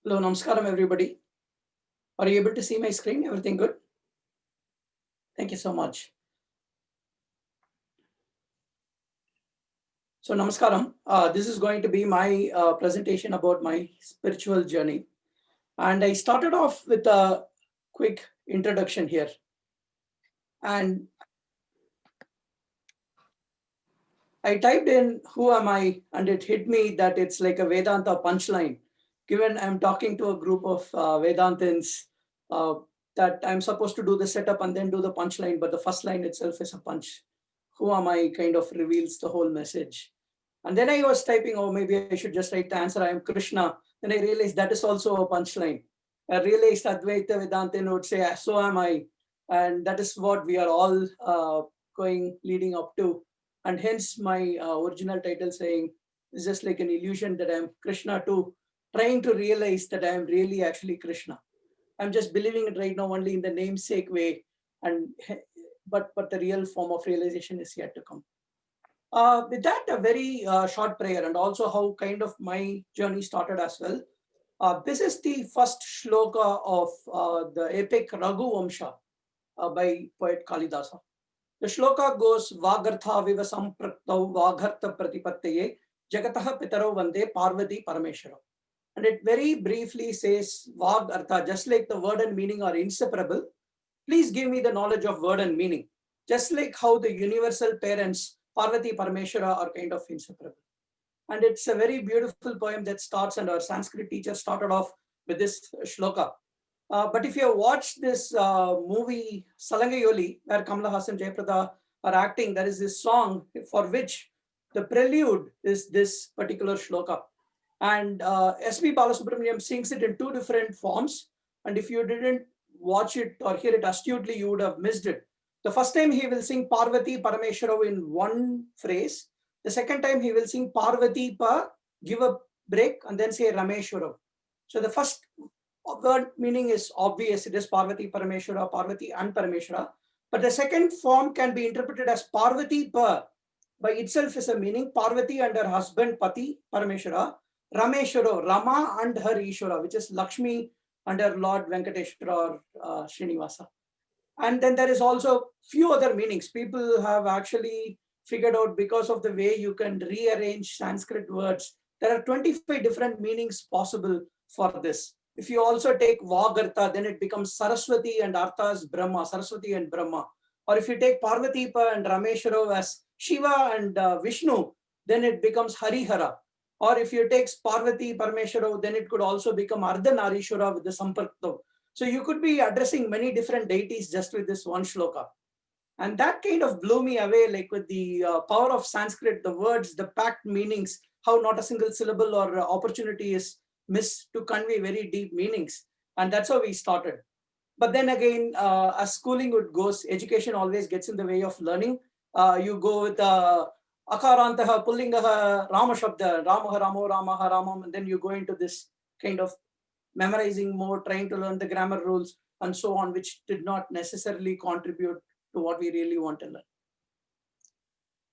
Hello, namaskaram everybody. Are you able to see my screen? Everything good? Thank you so much. So namaskaram. This is going to be my presentation about my spiritual journey. And I started off with a quick introduction here. And I typed in who am I, and it hit me that it's like a Vedanta punchline. Given I'm talking to a group of Vedantins, uh, that I'm supposed to do the setup and then do the punchline, but the first line itself is a punch. Who am I kind of reveals the whole message. And then I was typing, oh, maybe I should just write the answer, I am Krishna. Then I realized that is also a punchline. I realized Advaita Vedantin would say, so am I. And that is what we are all leading up to. And hence my original title saying, it's just like an illusion that I'm Krishna too, trying to realize that I'm really actually Krishna. I'm just believing it right now only in the namesake way, and but the real form of realization is yet to come. With that, a very short prayer, and also how kind of my journey started as well. This is the first shloka of the epic Raghu Vamsha by poet Kalidasa. The shloka goes, Vagartha viva sampraktau vaghartha pratipattaye jagataha pitaro vande parvati parameshwara. And it very briefly says, Vag Artha, just like the word and meaning are inseparable, please give me the knowledge of word and meaning. Just like how the universal parents, Parvati Parameshwara, are kind of inseparable. And it's a very beautiful poem that starts, and our Sanskrit teacher started off with this shloka. But if you have watched this movie Salangayoli, where Kamala Hassan, Jayaprada are acting, there is this song for which the prelude is this particular shloka. And S.P. Balasubramaniam sings it in two different forms. And if you didn't watch it or hear it astutely, you would have missed it. The first time he will sing Parvati Parameshwara in one phrase. The second time he will sing Parvati Pa, give a break, and then say Rameshwara. So the first word meaning is obvious. It is Parvati Parameshwara, Parvati and Parameshwara. But the second form can be interpreted as Parvati Pa. By itself is a meaning. Parvati and her husband Pati Parameshwara. Rameshwara, Rama and her Ishwara, which is Lakshmi and her Lord Venkateshwara or Srinivasa. And then there is also few other meanings. People have actually figured out, because of the way you can rearrange Sanskrit words, there are 25 different meanings possible for this. If you also take Vagartha, then it becomes Saraswati and Artha as Brahma, Saraswati and Brahma. Or if you take Parvatipa and Rameshwara as Shiva and Vishnu, then it becomes Harihara. Or if you take Parvati Parameshwara, then it could also become Ardhanarishwara with the Samprakta. So you could be addressing many different deities just with this one shloka. And that kind of blew me away, like with the power of Sanskrit, the words, the packed meanings, how not a single syllable or opportunity is missed to convey very deep meanings. And that's how we started. But then again, as schooling would goes, education always gets in the way of learning. You go with Akarantaha, Pullingaha, Rama Shabda, Ramaha, Ramo, Ramaha, Ramam, and then you go into this kind of memorizing more, trying to learn the grammar rules and so on, which did not necessarily contribute to what we really want to learn.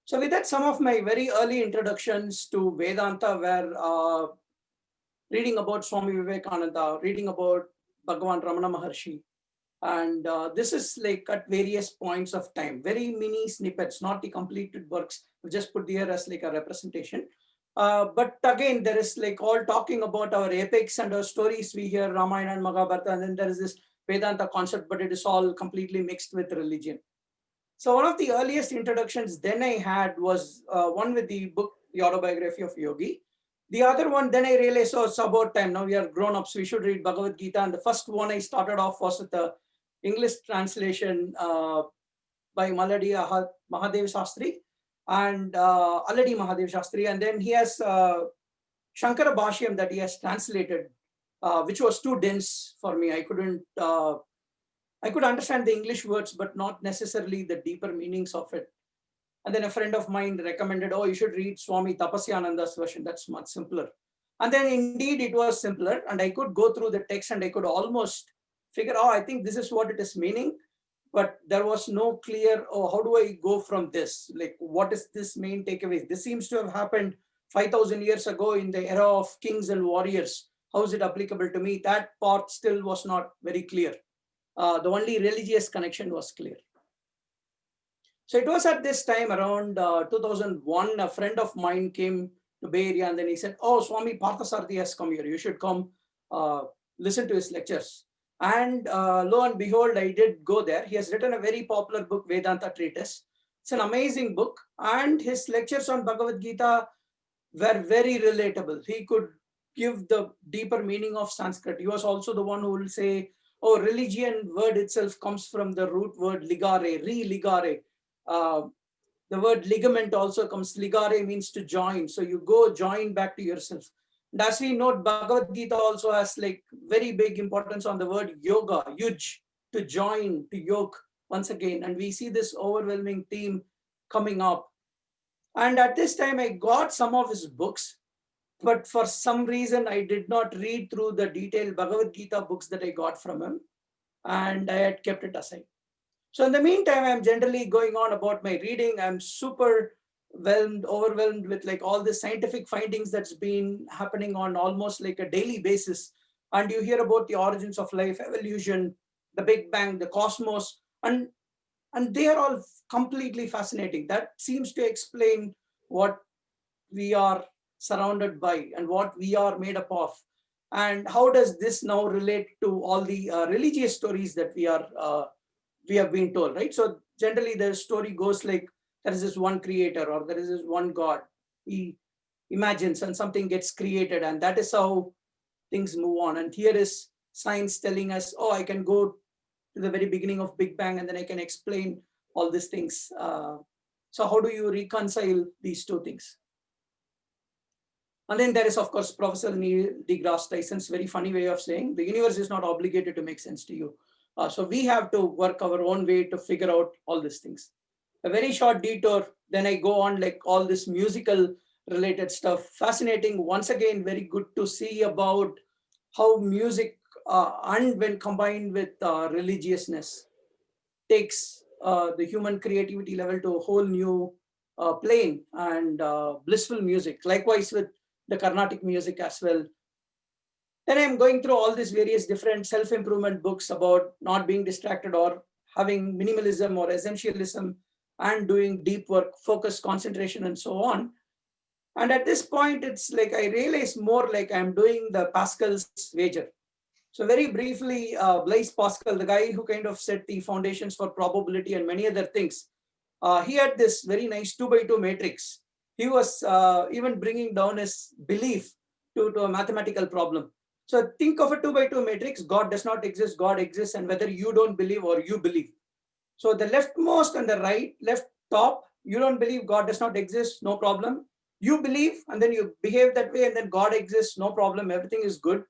So with that, some of my very early introductions to Vedanta were reading about Swami Vivekananda, reading about Bhagavan Ramana Maharshi. And this is like at various points of time, very mini snippets, not the completed works. We just put here as like a representation. But again, there is like all talking about our epics and our stories. We hear Ramayana and Mahabharata, and then there is this Vedanta concept, but it is all completely mixed with religion. So one of the earliest introductions then I had was one with the book, The Autobiography of Yogi. The other one, then I realized, oh, it's about time. Now we are grown-ups, we should read Bhagavad Gita. And the first one I started off was with the English translation by Maladi Mahadev Shastri and Aladi Mahadev Shastri. And then he has Shankara Bhashyam that he has translated, which was too dense for me. I could understand the English words, but not necessarily the deeper meanings of it. And then a friend of mine recommended, oh, you should read Swami Tapasyananda's version. That's much simpler. And then indeed it was simpler, and I could go through the text and I could almost figure, oh, I think this is what it is meaning. But there was no clear, oh, how do I go from this? Like, what is this main takeaway? This seems to have happened 5,000 years ago in the era of kings and warriors. how is it applicable to me? That part still was not very clear. The only religious connection was clear. So it was at this time around 2001, a friend of mine came to Bay Area and then he said, oh, Swami Parthasarathi has come here. You should come listen to his lectures. And lo and behold, I did go there. He has written a very popular book, Vedanta Treatise. It's an amazing book. And his lectures on Bhagavad Gita were very relatable. He could give the deeper meaning of Sanskrit. He was also the one who will say, oh, religion word itself comes from the root word ligare, re-ligare. The word ligament also comes, ligare means to join. So you go join back to yourself. And as we note, Bhagavad Gita also has like very big importance on the word yoga, yuj, to join, to yoke once again. And we see this overwhelming theme coming up. And at this time, I got some of his books, but for some reason, I did not read through the detailed Bhagavad Gita books that I got from him, and I had kept it aside. So in the meantime, I'm generally going on about my reading. I'm super overwhelmed with like all the scientific findings that's been happening on almost like a daily basis. And you hear about the origins of life, evolution, the Big Bang, the cosmos, and they are all completely fascinating. That seems to explain what we are surrounded by and what we are made up of. And how does this now relate to all the religious stories that we have been told, right? So generally the story goes like there is this one creator or there is this one God. He imagines and something gets created, and that is how things move on. And here is science telling us, oh, I can go to the very beginning of Big Bang and then I can explain all these things. So how do you reconcile these two things? And then there is, of course, Professor Neil deGrasse Tyson's very funny way of saying the universe is not obligated to make sense to you. So we have to work our own way to figure out all these things. A very short detour, then I go on like all this musical related stuff. Fascinating. Once again, very good to see about how music and when combined with religiousness takes the human creativity level to a whole new plane, and blissful music. Likewise with the Carnatic music as well. Then I'm going through all these various different self-improvement books about not being distracted or having minimalism or essentialism and doing deep work, focus, concentration, and so on. And at this point, it's like I realize more like I'm doing the Pascal's wager. So very briefly, Blaise Pascal, the guy who kind of set the foundations for probability and many other things, he had this very nice 2x2 matrix. He was even bringing down his belief to a mathematical problem. So think of a 2x2 matrix. God does not exist, God exists, and whether you don't believe or you believe. So the leftmost and the left top, you don't believe, God does not exist, no problem. You believe, and then you behave that way, and then God exists, no problem, everything is good.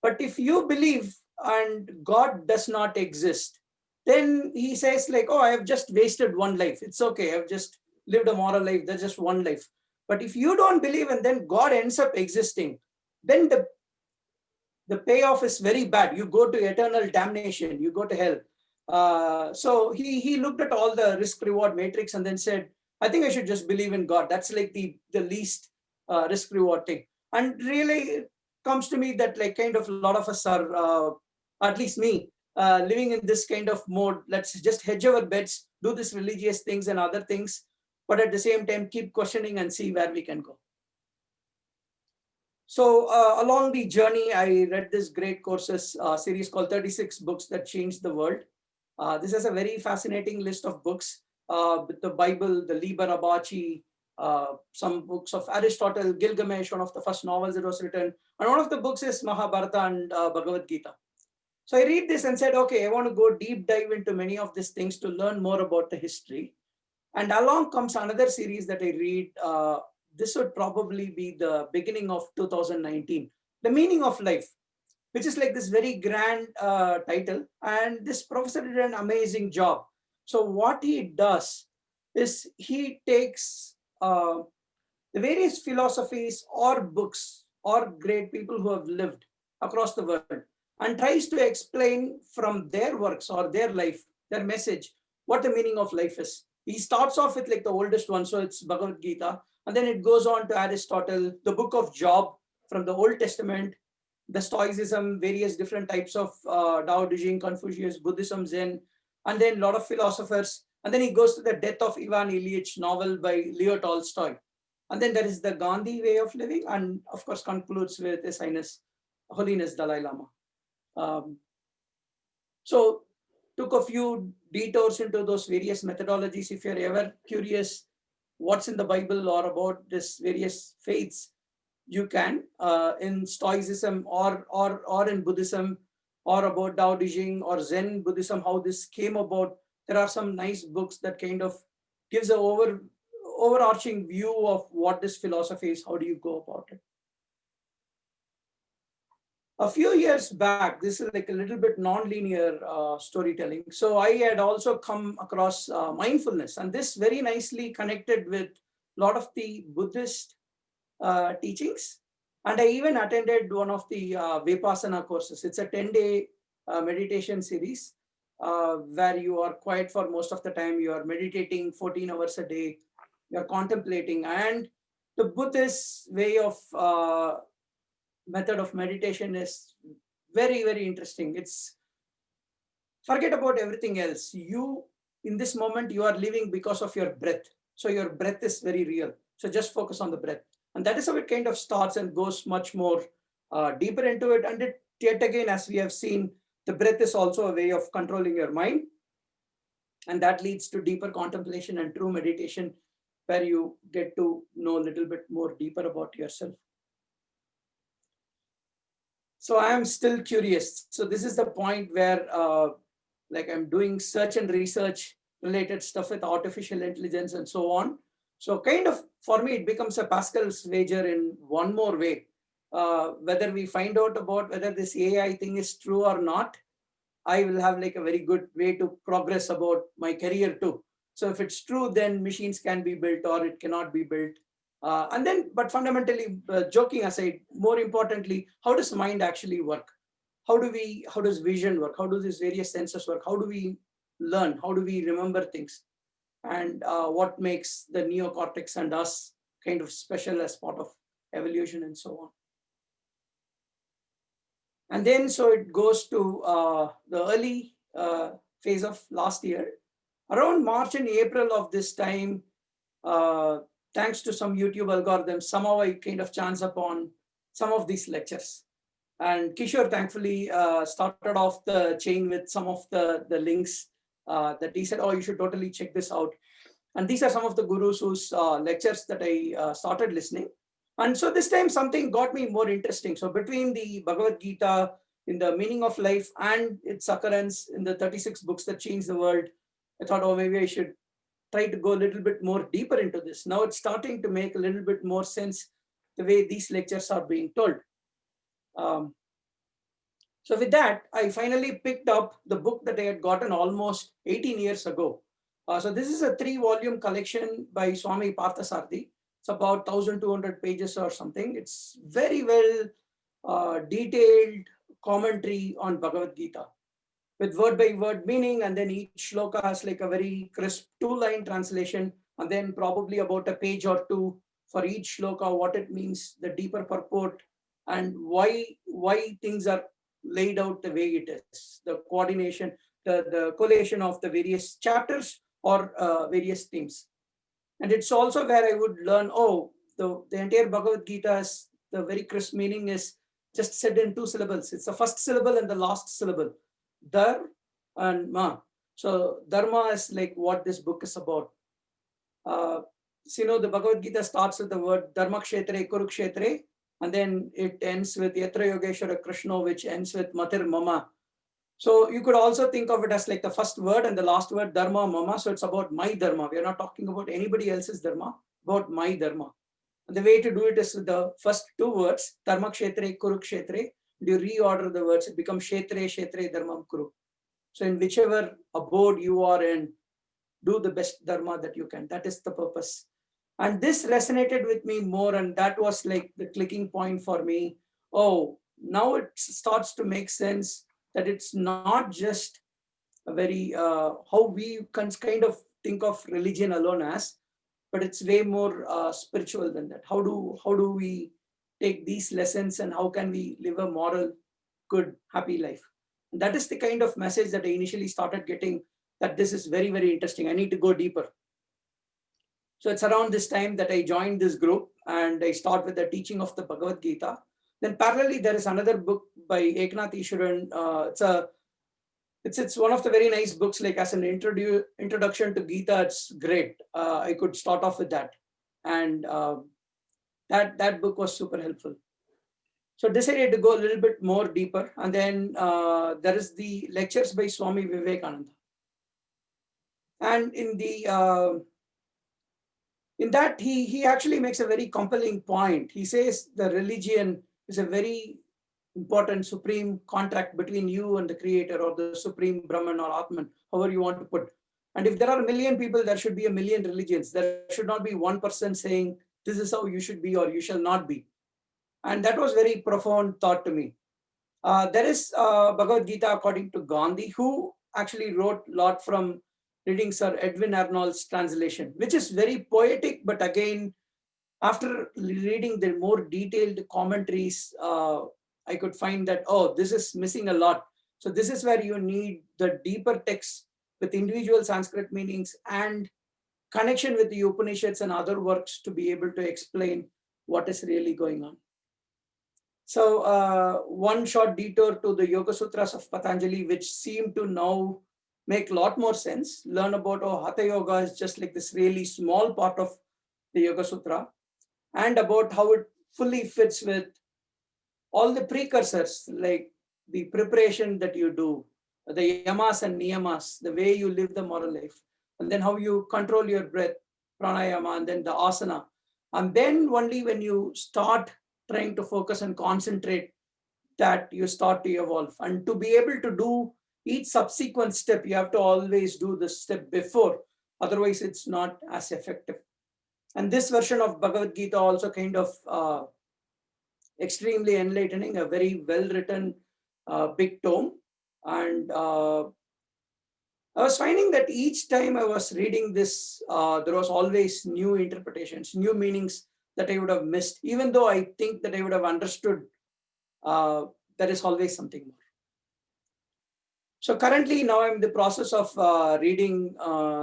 But if you believe and God does not exist, then he says like, oh, I have just wasted one life. It's okay, I've just lived a moral life, that's just one life. But if you don't believe and then God ends up existing, then the payoff is very bad. You go to eternal damnation, you go to hell. So he looked at all the risk reward matrix and then said, I think I should just believe in God. That's like the least risk reward thing. And really it comes to me that like kind of a lot of us are, at least me, living in this kind of mode. Let's just hedge our bets, do these religious things and other things, but at the same time keep questioning and see where we can go. So along the journey, I read this great courses series called 36 Books That Changed the World. This is a very fascinating list of books with the Bible, the Liber Abaci, some books of Aristotle, Gilgamesh, one of the first novels that was written. And one of the books is Mahabharata and Bhagavad Gita. So I read this and said, okay, I want to go deep dive into many of these things to learn more about the history. And along comes another series that I read. This would probably be the beginning of 2019, The Meaning of Life, which is like this very grand title. And this professor did an amazing job. So what he does is he takes the various philosophies or books or great people who have lived across the world and tries to explain from their works or their life, their message, what the meaning of life is. He starts off with like the oldest one, so it's Bhagavad Gita, and then it goes on to Aristotle, the book of Job from the Old Testament, the Stoicism, various different types of Tao Te Ching, Confucius, Buddhism, Zen, and then a lot of philosophers. And then he goes to the Death of Ivan Ilyich novel by Leo Tolstoy. And then there is the Gandhi way of living, and of course concludes with His Highness, Holiness Dalai Lama. Um, so took a few detours into those various methodologies. If you're ever curious what's in the Bible or about this various faiths, you can in Stoicism or in Buddhism, or about Tao Te Ching or Zen Buddhism, how this came about. There are some nice books that kind of gives an overarching view of what this philosophy is. How do you go about it? A few years back, this is like a little bit non-linear storytelling. So I had also come across mindfulness, and this very nicely connected with a lot of the Buddhist teachings. And I even attended one of the Vipassana courses. It's a 10-day meditation series where you are quiet for most of the time. You are meditating 14 hours a day. You're contemplating. And the Buddhist way of method of meditation is very, very interesting. It's forget about everything else. You, in this moment, you are living because of your breath. So your breath is very real. So just focus on the breath. And that is how it kind of starts and goes much more deeper into it. And it, yet again, as we have seen, the breath is also a way of controlling your mind. And that leads to deeper contemplation and true meditation, where you get to know a little bit more deeper about yourself. So I am still curious. So this is the point where like I'm doing search and research related stuff with artificial intelligence and so on. So kind of for me, it becomes a Pascal's wager in one more way. Whether we find out about whether this AI thing is true or not, I will have like a very good way to progress about my career too. So if it's true, then machines can be built or it cannot be built. And then, but fundamentally, joking aside, more importantly, how does mind actually work? How does vision work? How do these various senses work? How do we learn? How do we remember things? And what makes the neocortex and us kind of special as part of evolution and so on. And then, so it goes to the early phase of last year. Around March and April of this time, thanks to some YouTube algorithms, somehow I kind of chance upon some of these lectures. And Kishore thankfully started off the chain with some of the links that he said, oh, you should totally check this out. And these are some of the gurus whose lectures that I started listening. And so this time something got me more interesting. So between the Bhagavad Gita, in the meaning of life, and its occurrence in the 36 books that changed the world, I thought, oh, maybe I should try to go a little bit more deeper into this. Now it's starting to make a little bit more sense the way these lectures are being told. So with that, I finally picked up the book that I had gotten almost 18 years ago. So this is a 3-volume collection by Swami Parthasarathi. It's about 1,200 pages or something. It's very well detailed commentary on Bhagavad Gita with word by word meaning, and then each shloka has like a very crisp 2-line translation, and then probably about a page or two for each shloka, what it means, the deeper purport, and why things are laid out the way it is, the coordination, the collation of the various chapters or various themes. And it's also where I would learn, oh, the entire Bhagavad Gita is, the very crisp meaning is just said in 2 syllables. It's the first syllable and the last syllable, Dar and Ma. So Dharma is like what this book is about. So, you know, the Bhagavad Gita starts with the word Dharma Kshetre Kurukshetre, and then it ends with Yatra Yogeshwara Krishna, which ends with Matir Mama. So you could also think of it as like the first word and the last word, Dharma Mama. So it's about my Dharma. We are not talking about anybody else's Dharma, about my Dharma. And the way to do it is with the first 2 words, Dharma Kshetre Kurukshetre. You reorder the words, it becomes Kshetre Kshetre Dharmam Kuru. So in whichever abode you are in, do the best Dharma that you can. That is the purpose. And this resonated with me more, and that was like the clicking point for me. Oh, now it starts to make sense that it's not just a very, how we can kind of think of religion alone as, but it's way more spiritual than that. How do we take these lessons and how can we live a moral, good, happy life. And that is the kind of message that I initially started getting, that this is very, very interesting. I need to go deeper. So it's around this time that I joined this group and I start with the teaching of the Bhagavad Gita. Then parallelly, there is another book by Eknath Ishwaran. It's one of the very nice books, like as an introduction to Gita. It's great. I could start off with that. And that book was super helpful. So decided to go a little bit more deeper. And then there is the lectures by Swami Vivekananda. And in that, he actually makes a very compelling point. He says the religion is a very important supreme contract between you and the creator, or the supreme Brahman or Atman, however you want to put. And if there are a million people, there should be a million religions. There should not be one person saying, this is how you should be or you shall not be. And that was very profound thought to me. There is Bhagavad Gita according to Gandhi, who actually wrote a lot from reading Sir Edwin Arnold's translation, which is very poetic. But again, after reading the more detailed commentaries, I could find that, oh, this is missing a lot. So this is where you need the deeper text with individual Sanskrit meanings and connection with the Upanishads and other works to be able to explain what is really going on. So one short detour to the Yoga Sutras of Patanjali, which seem to now make a lot more sense. Learn about, oh, Hatha Yoga is just like this really small part of the Yoga Sutra, and about how it fully fits with all the precursors, like the preparation that you do, the yamas and niyamas, the way you live the moral life, and then how you control your breath, pranayama, and then the asana. And then only when you start trying to focus and concentrate, that you start to evolve. And to be able to do each subsequent step, you have to always do the step before. Otherwise, it's not as effective. And this version of Bhagavad Gita also kind of extremely enlightening, a very well-written big tome. And I was finding that each time I was reading this, there was always new interpretations, new meanings that I would have missed. Even though I think that I would have understood, there is always something more. So currently now I'm in the process of reading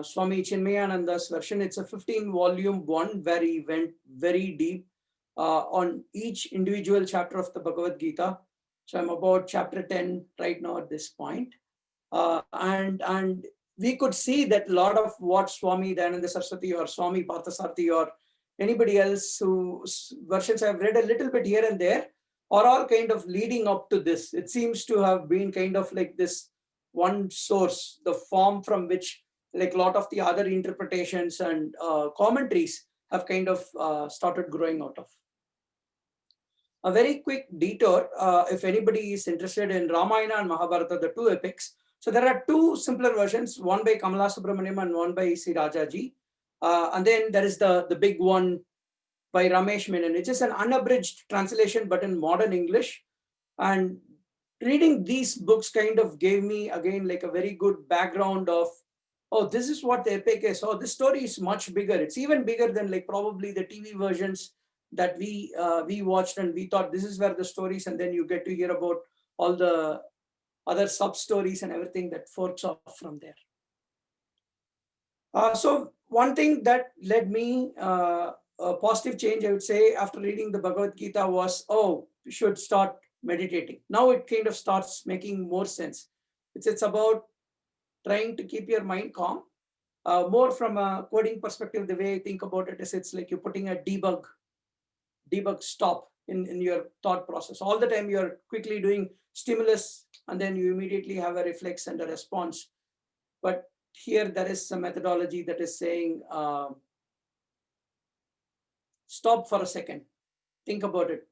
Swami Chinmayananda's version. It's a 15-volume one where he went very deep on each individual chapter of the Bhagavad Gita. So I'm about chapter 10 right now at this point. And we could see that a lot of what Swami Dayananda Saraswati or Swami Parthasarathi or anybody else whose versions I've read a little bit here and there are all kind of leading up to this. It seems to have been kind of like this one source, the form from which like a lot of the other interpretations and commentaries have kind of started growing out of. A very quick detour, if anybody is interested in Ramayana and Mahabharata, the two epics. So there are two simpler versions, one by Kamala Subramaniam and one by Sri Rajaji. And then there is the big one by Ramesh Menon, which is an unabridged translation, but in modern English. And reading these books kind of gave me, again, like a very good background of, oh, this is what the epic is. Oh, this story is much bigger. It's even bigger than like probably the TV versions that we watched, and we thought this is where the stories, and then you get to hear about all the other sub stories and everything that forks off from there. So one thing that led me a positive change, I would say, after reading the Bhagavad Gita was, oh, you should start meditating. Now it kind of starts making more sense. It's about trying to keep your mind calm. More from a coding perspective, the way I think about it is, it's like you're putting a debug stop in your thought process. All the time you're quickly doing stimulus, and then you immediately have a reflex and a response. But here there is some methodology that is saying, stop for a second, think about it.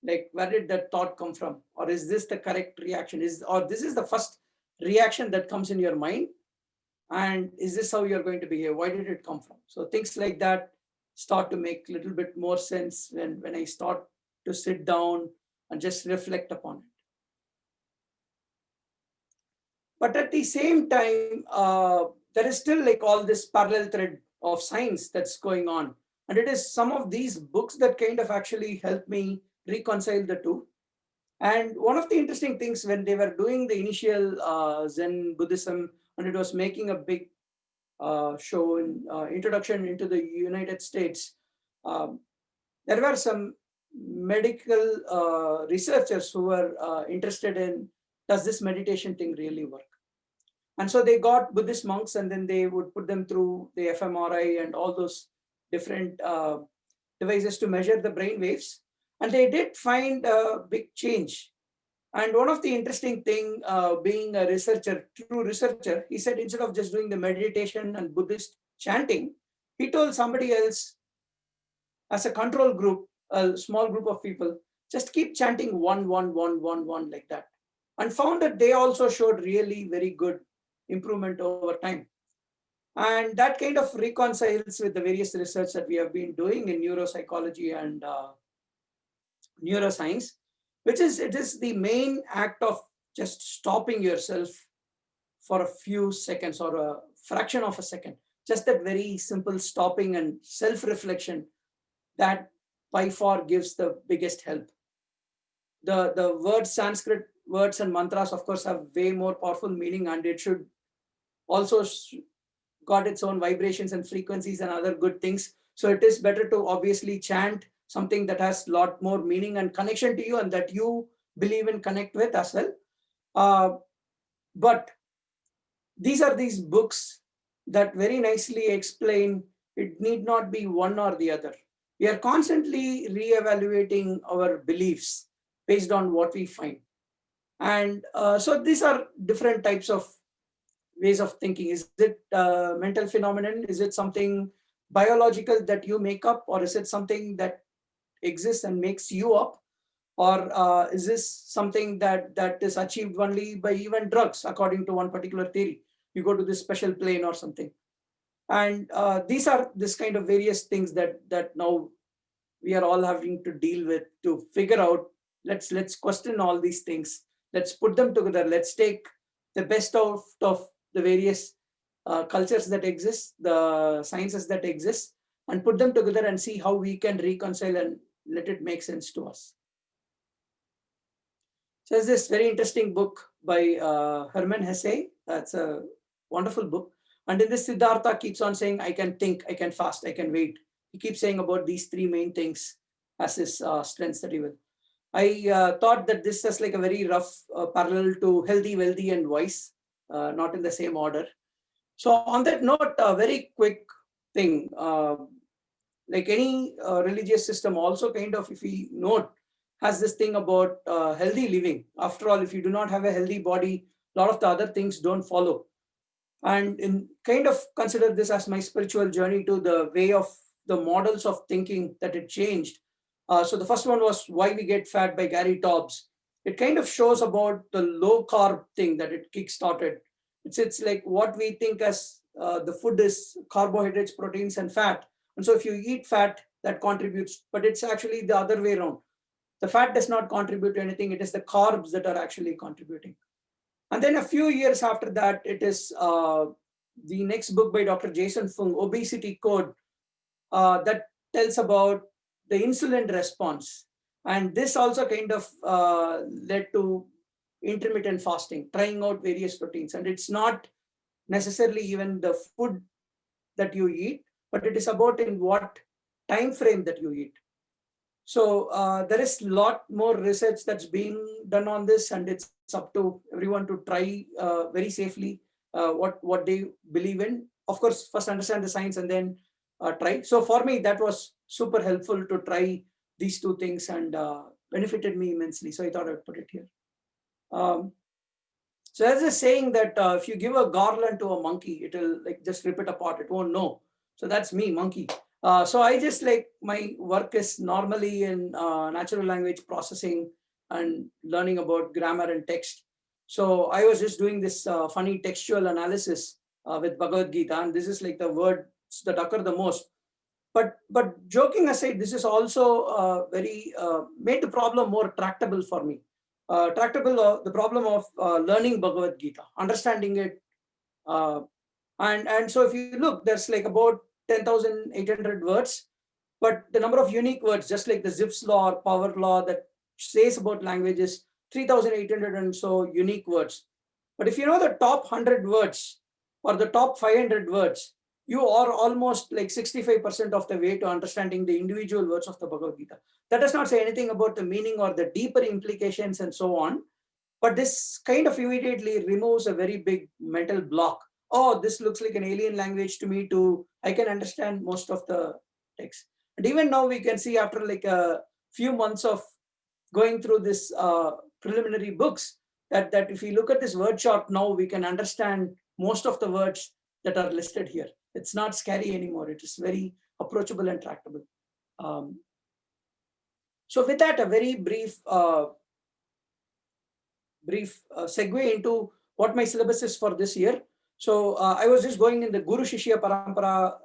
Like, where did that thought come from? Or is this the correct reaction? Or this is the first reaction that comes in your mind? And is this how you're going to behave? Why did it come from? So things like that start to make a little bit more sense when I start to sit down and just reflect upon it. But at the same time, there is still like all this parallel thread of science that's going on. And it is some of these books that kind of actually help me reconcile the two. And one of the interesting things when they were doing the initial Zen Buddhism, and it was making a big show in introduction into the United States, um, there were some medical researchers who were interested in, does this meditation thing really work? And so they got Buddhist monks, and then they would put them through the fMRI and all those different devices to measure the brain waves. And they did find a big change. And one of the interesting thing, being a researcher, true researcher, he said instead of just doing the meditation and Buddhist chanting, he told somebody else as a control group, a small group of people, just keep chanting 1 1 1 1 1 like that, and found that they also showed really very good improvement over time. And that kind of reconciles with the various research that we have been doing in neuropsychology and neuroscience, which is, it is the main act of just stopping yourself for a few seconds or a fraction of a second. Just that very simple stopping and self-reflection, that by far gives the biggest help. The words, Sanskrit words and mantras, of course, have way more powerful meaning, and it should also got its own vibrations and frequencies and other good things. So it is better to obviously chant something that has a lot more meaning and connection to you, and that you believe and connect with as well. But these are these books that very nicely explain it need not be one or the other. We are constantly re-evaluating our beliefs based on what we find. And so these are different types of ways of thinking. Is it a mental phenomenon? Is it something biological that you make up? Or is it something that exists and makes you up? Or is this something that is achieved only by even drugs, according to one particular theory? You go to this special plane or something. And these are this kind of various things that now we are all having to deal with to figure out. Let's question all these things. Let's put them together. Let's take the best of the various cultures that exist, the sciences that exist, and put them together and see how we can reconcile and let it make sense to us. So there's this very interesting book by Hermann Hesse. That's a wonderful book. And in this, Siddhartha keeps on saying, I can think, I can fast, I can wait. He keeps saying about these three main things as his strengths that he will. I thought that this is like a very rough parallel to healthy, wealthy, and wise, not in the same order. So on that note, a very quick thing, like any religious system also kind of, if we note, has this thing about healthy living. After all, if you do not have a healthy body, a lot of the other things don't follow. And in kind of consider this as my spiritual journey to the way of the models of thinking that it changed. So the first one was Why We Get Fat by Gary Taubes. It kind of shows about the low carb thing that it kickstarted. It's like what we think as the food is carbohydrates, proteins, and fat. And so if you eat fat, that contributes, but it's actually the other way around. The fat does not contribute to anything. It is the carbs that are actually contributing. And then a few years after that, it is the next book by Dr. Jason Fung, Obesity Code, that tells about the insulin response. And this also kind of led to intermittent fasting, trying out various routines. And it's not necessarily even the food that you eat, but it is about in what time frame that you eat. So there is a lot more research that's being done on this, and it's up to everyone to try very safely what they believe in. Of course, first understand the science and then try. So for me, that was super helpful to try these two things, and benefited me immensely. So I thought I'd put it here. So there's a saying that if you give a garland to a monkey, it'll like just rip it apart. It won't know. So that's me, monkey. So I just like my work is normally in natural language processing and learning about grammar and text. So I was just doing this funny textual analysis with Bhagavad Gita, and this is like the words that occur the most. But joking aside, this is also very made the problem more tractable for me. Tractable, the problem of learning Bhagavad Gita, understanding it. And so if you look, there's like about 10,800 words. But the number of unique words, just like the Zipf's law or power law that says about languages, 3,800 and so unique words. But if you know the top 100 words or the top 500 words, you are almost like 65% of the way to understanding the individual words of the Bhagavad Gita. That does not say anything about the meaning or the deeper implications and so on. But this kind of immediately removes a very big mental block. Oh, this looks like an alien language to me too. I can understand most of the text. And even now we can see after like a few months of going through this preliminary books that if we look at this word chart now, we can understand most of the words that are listed here. It's not scary anymore. It is very approachable and tractable. So with that, a very brief segue into what my syllabus is for this year. So I was just going in the Guru Shishya Parampara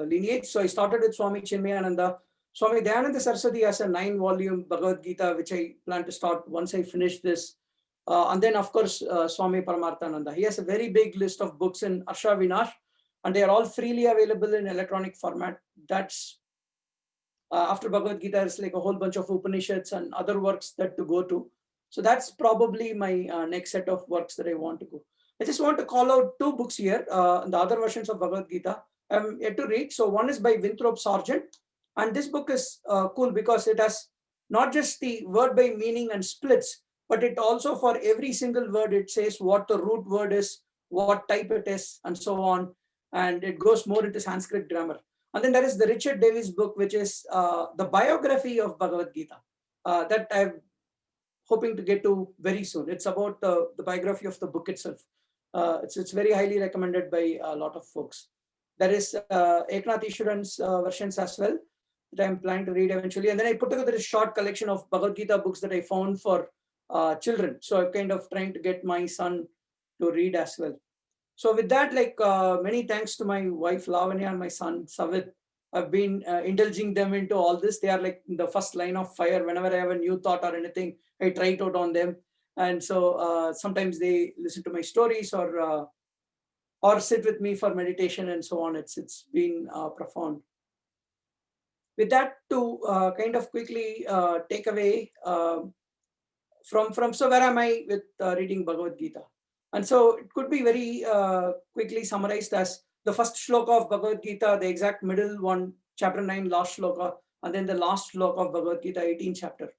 lineage. So I started with Swami Chinmayananda. Swami Dayananda Saraswati has a 9-volume Bhagavad Gita, which I plan to start once I finish this. And then, of course, Swami Paramarthananda. He has a very big list of books in Arsha Vinash, and they are all freely available in electronic format. That's after Bhagavad Gita, is like a whole bunch of Upanishads and other works that to go to. So that's probably my next set of works that I want to go. I just want to call out 2 books here, the other versions of Bhagavad Gita. I'm yet to read. So one is by Winthrop Sargent. And this book is cool because it has not just the word by meaning and splits, but it also for every single word, it says what the root word is, what type it is, and so on. And it goes more into Sanskrit grammar. And then there is the Richard Davis book, which is the biography of Bhagavad Gita that I'm hoping to get to very soon. It's about the biography of the book itself. It's very highly recommended by a lot of folks. There is Eknath Ishwaran's versions as well that I'm planning to read eventually. And then I put together a short collection of Bhagavad Gita books that I found for children. So I'm kind of trying to get my son to read as well. So with that, like many thanks to my wife Lavanya and my son Savit. I've been indulging them into all this. They are like in the first line of fire. Whenever I have a new thought or anything, I try it out on them. And so sometimes they listen to my stories or sit with me for meditation and so on. It's been profound. With that, to kind of quickly take away from so where am I with reading Bhagavad Gita? And so it could be very quickly summarized as the first shloka of Bhagavad Gita, the exact middle one, chapter 9, last shloka, and then the last shloka of Bhagavad Gita, 18th chapter.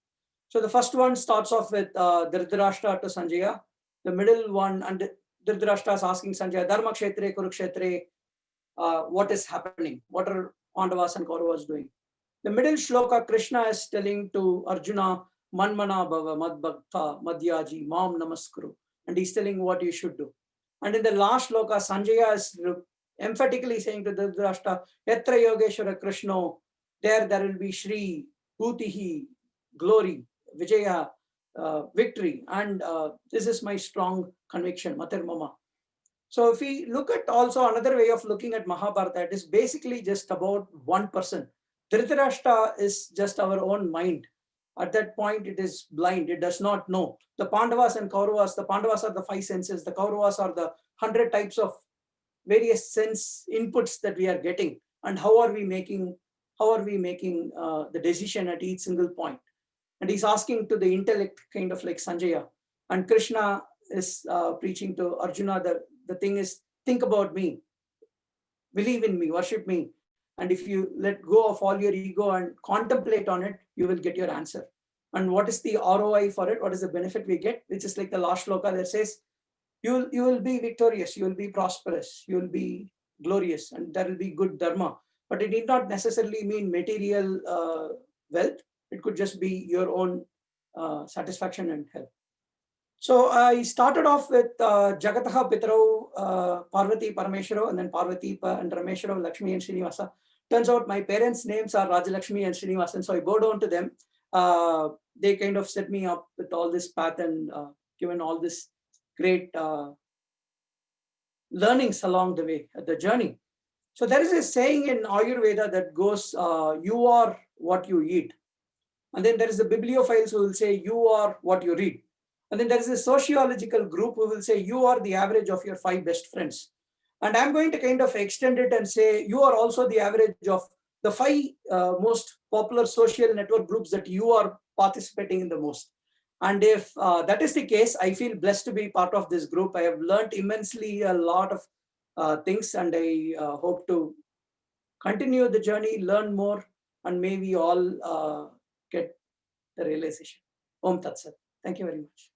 So the first one starts off with Dhritarashtra to Sanjaya. The middle one, and Dhritarashtra is asking Sanjaya, Dharma Kshetre, Kurukshetre, what is happening? What are Pandavas and Kauravas doing? The middle shloka, Krishna is telling to Arjuna, Manmana Bhava, Madbhakta, Madhyaji, Mam Namaskuru. And he's telling what you should do. And in the last shloka, Sanjaya is emphatically saying to Dhritarashtra, Yatra Yogeshwara Krishna, there will be Shri, Bhutihi, glory, Vijaya, victory. And this is my strong conviction, Mater Mama. So if we look at also another way of looking at Mahabharata, it is basically just about one person. Dhritarashtra is just our own mind. At that point, it is blind. It does not know. The Pandavas and Kauravas, the Pandavas are the 5 senses. The Kauravas are the 100 types of various sense inputs that we are getting. And how are we making the decision at each single point? And he's asking to the intellect, kind of like Sanjaya. And Krishna is preaching to Arjuna that the thing is, think about me, believe in me, worship me. And if you let go of all your ego and contemplate on it, you will get your answer. And what is the ROI for it? What is the benefit we get? Which is like the last shloka that says, you will be victorious, you will be prosperous, you will be glorious, and there will be good dharma. But it need not necessarily mean material wealth. It could just be your own satisfaction and health. So I started off with Jagataha Pitarau, Parvati Parameshwaro, and then Parvati and Rameshwaro, Lakshmi and Srinivasa. Turns out my parents' names are Rajalakshmi and Srinivasan, so I bow down to them. They kind of set me up with all this path and given all this great learnings along the way, the journey. So there is a saying in Ayurveda that goes, you are what you eat. And then there is the bibliophiles who will say, you are what you read. And then there is a sociological group who will say, you are the average of your 5 best friends. And I'm going to kind of extend it and say, you are also the average of the 5 most popular social network groups that you are participating in the most. And if that is the case, I feel blessed to be part of this group. I have learned immensely a lot of things, and I hope to continue the journey, learn more, and may we all get the realization. Om Tat Sat. Thank you very much.